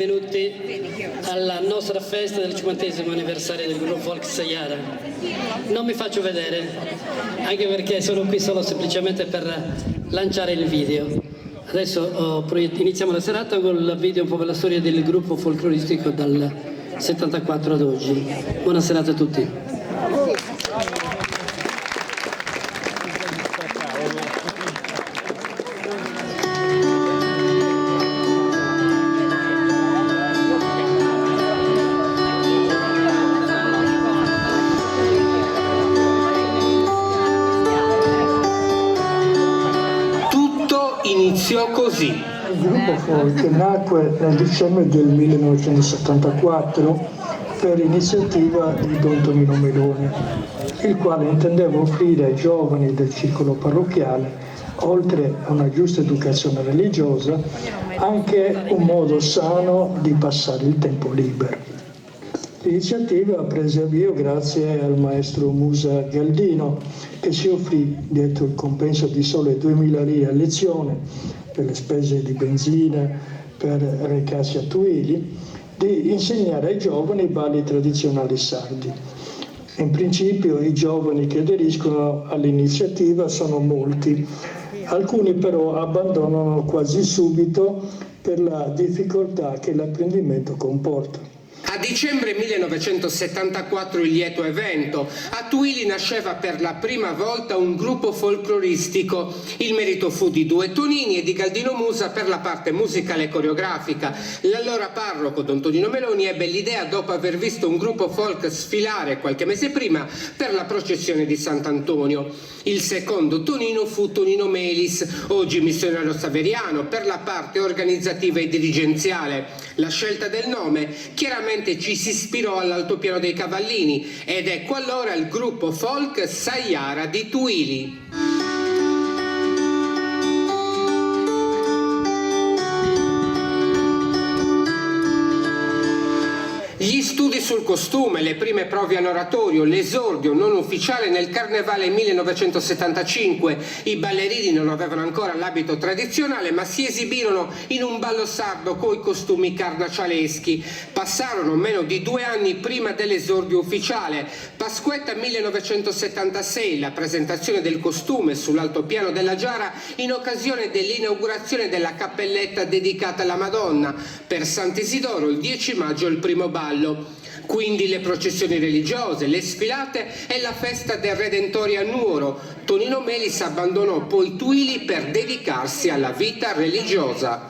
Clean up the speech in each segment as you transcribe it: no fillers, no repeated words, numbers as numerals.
Benvenuti alla nostra festa del 50° anniversario del gruppo Folk Sayara. Non mi faccio vedere, anche perché sono qui solo semplicemente per lanciare il video. Adesso iniziamo la serata con il video un po' per la storia del gruppo folcloristico dal 74 ad oggi. Buona serata a tutti. Iniziò così. Il gruppo folk nacque nel dicembre del 1974 per iniziativa di Don Tonino Meloni, il quale intendeva offrire ai giovani del circolo parrocchiale, oltre a una giusta educazione religiosa, anche un modo sano di passare il tempo libero. L'iniziativa prese avvio grazie al maestro Musa Galdino, che si offrì, dietro il compenso di sole 2.000 lire a lezione per le spese di benzina per recarsi a Tuili, di insegnare ai giovani i balli tradizionali sardi. In principio i giovani che aderiscono all'iniziativa sono molti, alcuni però abbandonano quasi subito per la difficoltà che l'apprendimento comporta. A dicembre 1974 il lieto evento. A Tuili nasceva per la prima volta un gruppo folcloristico. Il merito fu di due Tonini e di Galdino Musa per la parte musicale e coreografica. L'allora parroco Don Tonino Meloni ebbe l'idea dopo aver visto un gruppo folk sfilare qualche mese prima per la processione di Sant'Antonio. Il secondo Tonino fu Tonino Melis, oggi missionario saveriano, per la parte organizzativa e dirigenziale. La scelta del nome chiaramente ci si ispirò all'altopiano dei Cavallini ed ecco allora il gruppo folk Sayara di Tuili. Gli studi sul costume, le prime prove all'oratorio, l'esordio non ufficiale nel Carnevale 1975. I ballerini non avevano ancora l'abito tradizionale, ma si esibirono in un ballo sardo coi costumi carnaccialeschi. Passarono meno di 2 anni prima dell'esordio ufficiale. Pasquetta 1976, la presentazione del costume sull'altopiano della Giara in occasione dell'inaugurazione della cappelletta dedicata alla Madonna. Per Sant'Isidoro il 10 maggio il primo ballo. Quindi le processioni religiose, le sfilate e la festa del Redentore a Nuoro. Tonino Melis abbandonò poi Tuili per dedicarsi alla vita religiosa.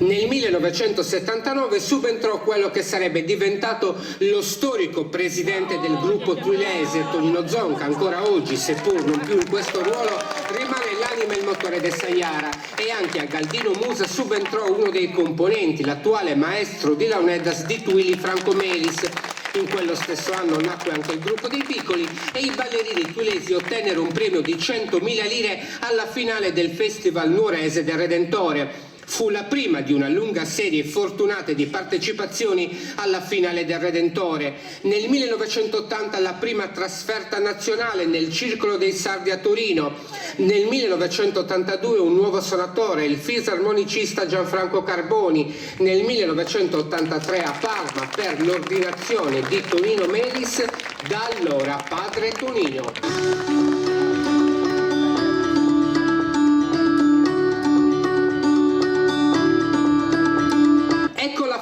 Nel 1979 subentrò quello che sarebbe diventato lo storico presidente del gruppo tuilese, Tonino Zonca. Ancora oggi, seppur non più in questo ruolo, rimane l'anima e il motore del Sayara, e anche a Galdino Musa subentrò uno dei componenti, l'attuale maestro di Launedas di Tuili, Franco Melis. In quello stesso anno nacque anche il gruppo dei piccoli e i ballerini tuilesi ottennero un premio di 100.000 lire alla finale del Festival Nuorese del Redentore. Fu la prima di una lunga serie fortunate di partecipazioni alla finale del Redentore. Nel 1980 la prima trasferta nazionale nel Circolo dei Sardi a Torino. Nel 1982 un nuovo sonatore, il fisarmonicista Gianfranco Carboni. Nel 1983 a Parma per l'ordinazione di Tonino Melis, da allora padre Tonino.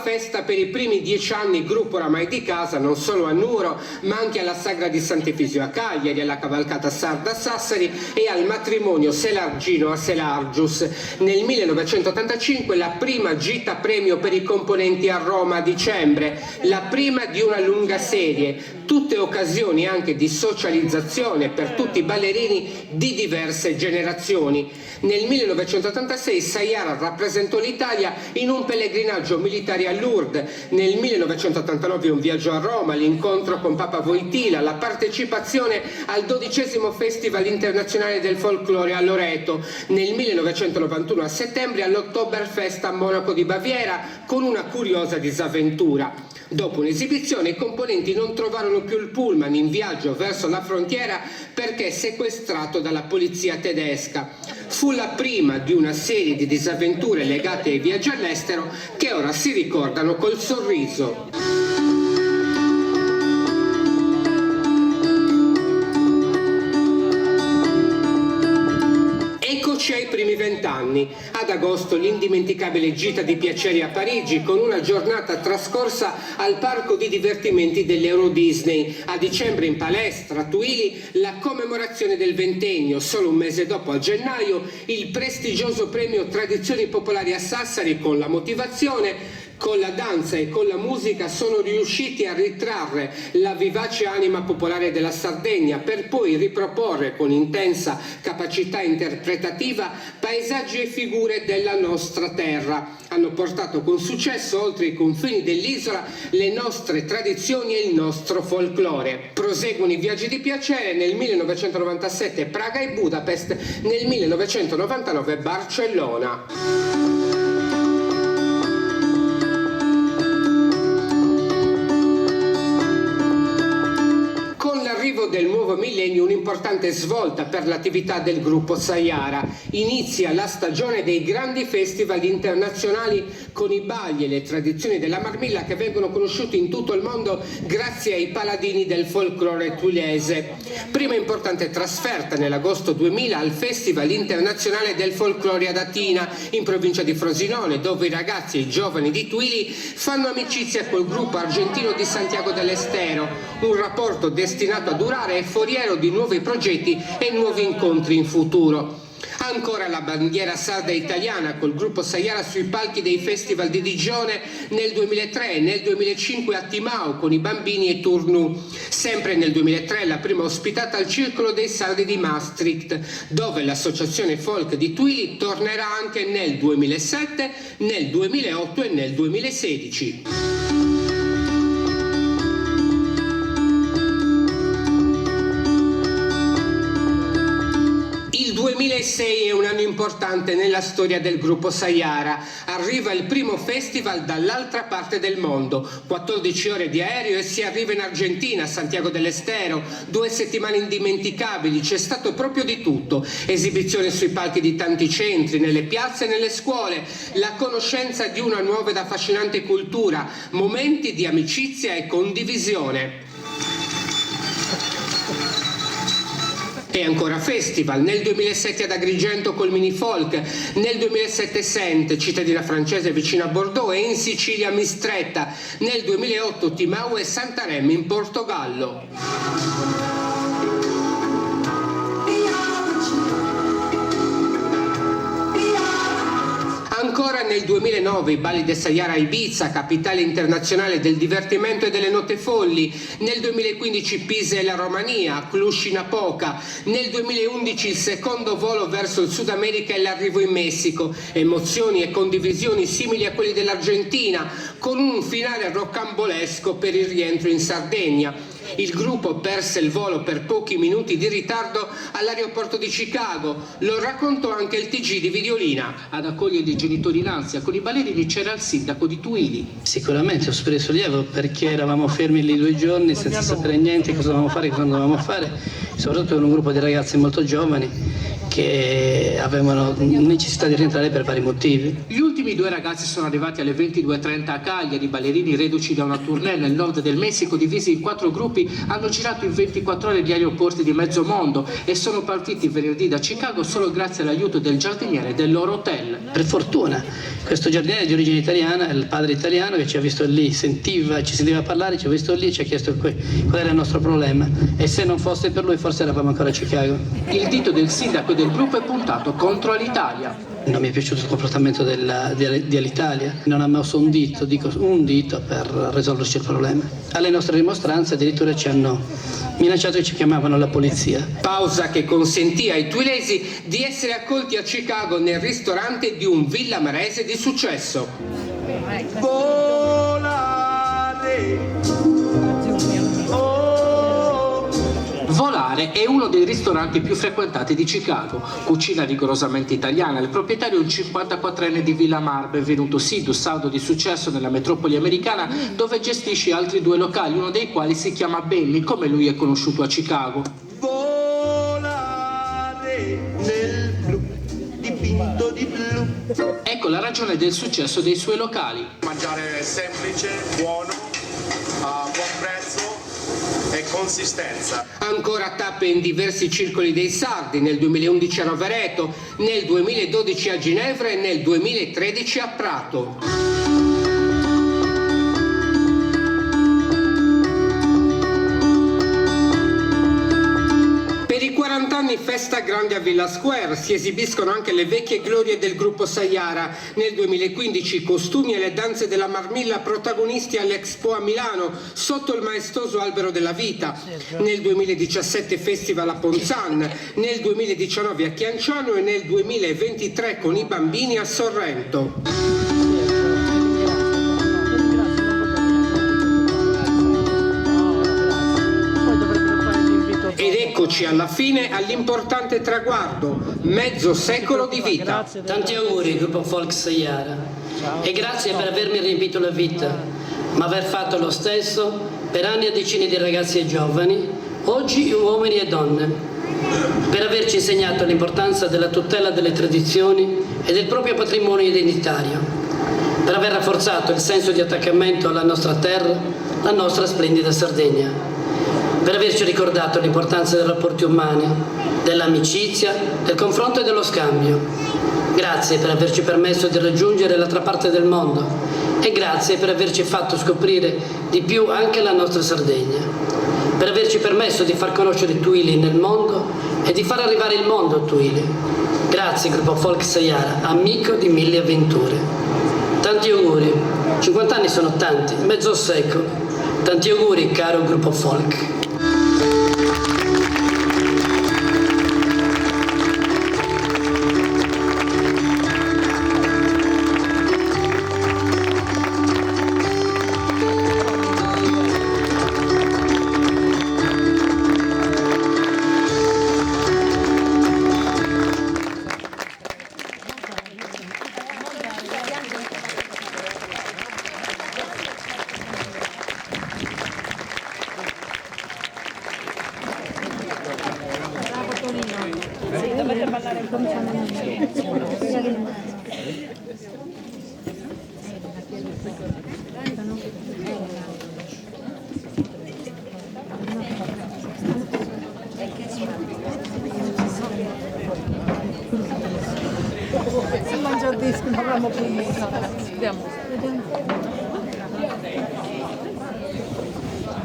Festa per i primi 10 anni gruppo oramai di casa, non solo a Nuoro ma anche alla Sagra di Sant'Efisio a Cagliari, alla cavalcata sarda a Sassari e al matrimonio selargino a Selargius. Nel 1985 la prima gita premio per i componenti a Roma a dicembre, la prima di una lunga serie, tutte occasioni anche di socializzazione per tutti i ballerini di diverse generazioni. Nel 1986 Sayara rappresentò l'Italia in un pellegrinaggio militare a Lourdes, nel 1989 un viaggio a Roma, l'incontro con Papa Wojtyla, la partecipazione al 12° Festival internazionale del folklore a Loreto, nel 1991 a settembre all'Oktoberfest a Monaco di Baviera con una curiosa disavventura. Dopo un'esibizione i componenti non trovarono più il pullman in viaggio verso la frontiera perché sequestrato dalla polizia tedesca. Fu la prima di una serie di disavventure legate ai viaggi all'estero che ora si ricordano col sorriso. Eccoci ai primi 20 anni. Ad agosto l'indimenticabile gita di piaceri a Parigi con una giornata trascorsa al parco di divertimenti dell'Euro Disney. A dicembre in palestra a Tuili la commemorazione del ventennio. Solo un mese dopo, a gennaio, il prestigioso premio Tradizioni Popolari a Sassari con la motivazione: con la danza e con la musica sono riusciti a ritrarre la vivace anima popolare della Sardegna per poi riproporre con intensa capacità interpretativa paesaggi e figure della nostra terra. Hanno portato con successo oltre i confini dell'isola le nostre tradizioni e il nostro folklore. Proseguono i viaggi di piacere: nel 1997 Praga e Budapest, nel 1999 Barcellona. Del nuovo millennio un'importante svolta per l'attività del gruppo Sayara. Inizia la stagione dei grandi festival internazionali con i balli e le tradizioni della Marmilla che vengono conosciuti in tutto il mondo grazie ai paladini del folklore tuilese. Prima importante trasferta nell'agosto 2000 al Festival internazionale del folklore ad Atina in provincia di Frosinone, dove i ragazzi e i giovani di Tuili fanno amicizia col gruppo argentino di Santiago del Estero, un rapporto destinato a durare e foriero di nuovi progetti e nuovi incontri in futuro. Ancora la bandiera sarda italiana col gruppo Sayara sui palchi dei festival di Digione nel 2003 e nel 2005 a Timau con i bambini e Tournù. Sempre nel 2003 la prima ospitata al Circolo dei Sardi di Maastricht, dove l'associazione folk di Tuili tornerà anche nel 2007, nel 2008 e nel 2016. Il 2006 è un anno importante nella storia del gruppo Sayara. Arriva il primo festival dall'altra parte del mondo, 14 ore di aereo e si arriva in Argentina, a Santiago del Estero, 2 settimane indimenticabili, c'è stato proprio di tutto, esibizioni sui palchi di tanti centri, nelle piazze e nelle scuole, la conoscenza di una nuova ed affascinante cultura, momenti di amicizia e condivisione. E ancora festival, nel 2007 ad Agrigento col Mini Folk, nel 2007 Saint, cittadina francese vicino a Bordeaux, e in Sicilia Mistretta, nel 2008 Timau e Santarém in Portogallo. Ancora nel 2009 i balli del Sayara a Ibiza, capitale internazionale del divertimento e delle note folli, nel 2015 Pisa e la Romania, Cluj-Napoca, nel 2011 il secondo volo verso il Sud America e l'arrivo in Messico, emozioni e condivisioni simili a quelli dell'Argentina, con un finale rocambolesco per il rientro in Sardegna. Il gruppo perse il volo per pochi minuti di ritardo all'aeroporto di Chicago, lo raccontò anche il TG di Videolina. Ad accogliere i genitori in ansia con i ballerini c'era il sindaco di Tuili. Sicuramente ho preso sollievo perché eravamo fermi lì 2 giorni senza sapere niente cosa dovevamo fare, cosa non dovevamo fare, soprattutto con un gruppo di ragazzi molto giovani che avevano necessità di rientrare per vari motivi. Gli ultimi 2 ragazzi sono arrivati alle 22:30 a Cagliari, ballerini reduci da una tournée nel nord del Messico divisi in 4 gruppi, hanno girato in 24 ore gli aeroporti di mezzo mondo e sono partiti venerdì da Chicago solo grazie all'aiuto del giardiniere del loro hotel. Per fortuna questo giardiniere è di origine italiana, è il padre italiano che ci ha visto lì, ci sentiva parlare, ci ha visto lì e ci ha chiesto qual era il nostro problema, e se non fosse per lui forse eravamo ancora a Chicago. Il dito del sindaco e del gruppo è puntato contro l'Italia. Non mi è piaciuto il comportamento di Alitalia, non ha mosso un dito per risolverci il problema. Alle nostre dimostranze addirittura ci hanno minacciato e ci chiamavano la polizia. Pausa che consentì ai tuilesi di essere accolti a Chicago nel ristorante di un villamarese di successo. Volare. bar è uno dei ristoranti più frequentati di Chicago. Cucina rigorosamente italiana, il proprietario è un 54enne di Villa Marble, venuto sì saldo di successo nella metropoli americana, dove gestisce altri 2 locali, uno dei quali si chiama Benny, come lui è conosciuto a Chicago. Volare nel blu, dipinto di blu. Ecco la ragione del successo dei suoi locali. Mangiare semplice, buono, a buon prezzo e consistenza. Ancora tappe in diversi circoli dei sardi, nel 2011 a Rovereto, nel 2012 a Ginevra e nel 2013 a Prato. Per i 40 anni festa grande a Villa Square, si esibiscono anche le vecchie glorie del gruppo Sayara. Nel 2015 costumi e le danze della Marmilla protagonisti all'Expo a Milano sotto il maestoso albero della vita. Nel 2017 festival a Ponzan, nel 2019 a Chianciano e nel 2023 con i bambini a Sorrento. Ed eccoci alla fine all'importante traguardo, mezzo secolo di vita. Tanti auguri, gruppo Folk Sayara. E grazie per avermi riempito la vita, ma aver fatto lo stesso per anni a decine di ragazzi e giovani, oggi uomini e donne. Per averci insegnato l'importanza della tutela delle tradizioni e del proprio patrimonio identitario. Per aver rafforzato il senso di attaccamento alla nostra terra, la nostra splendida Sardegna. Per averci ricordato l'importanza dei rapporti umani, dell'amicizia, del confronto e dello scambio. Grazie per averci permesso di raggiungere l'altra parte del mondo e grazie per averci fatto scoprire di più anche la nostra Sardegna. Per averci permesso di far conoscere Twili nel mondo e di far arrivare il mondo a Twili. Grazie gruppo Folk Sayara, amico di mille avventure. Tanti auguri, 50 anni sono tanti, mezzo secolo. Tanti auguri caro gruppo Folk. Si mangia il disco, non abbiamo più. Vediamo.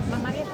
Ma Maria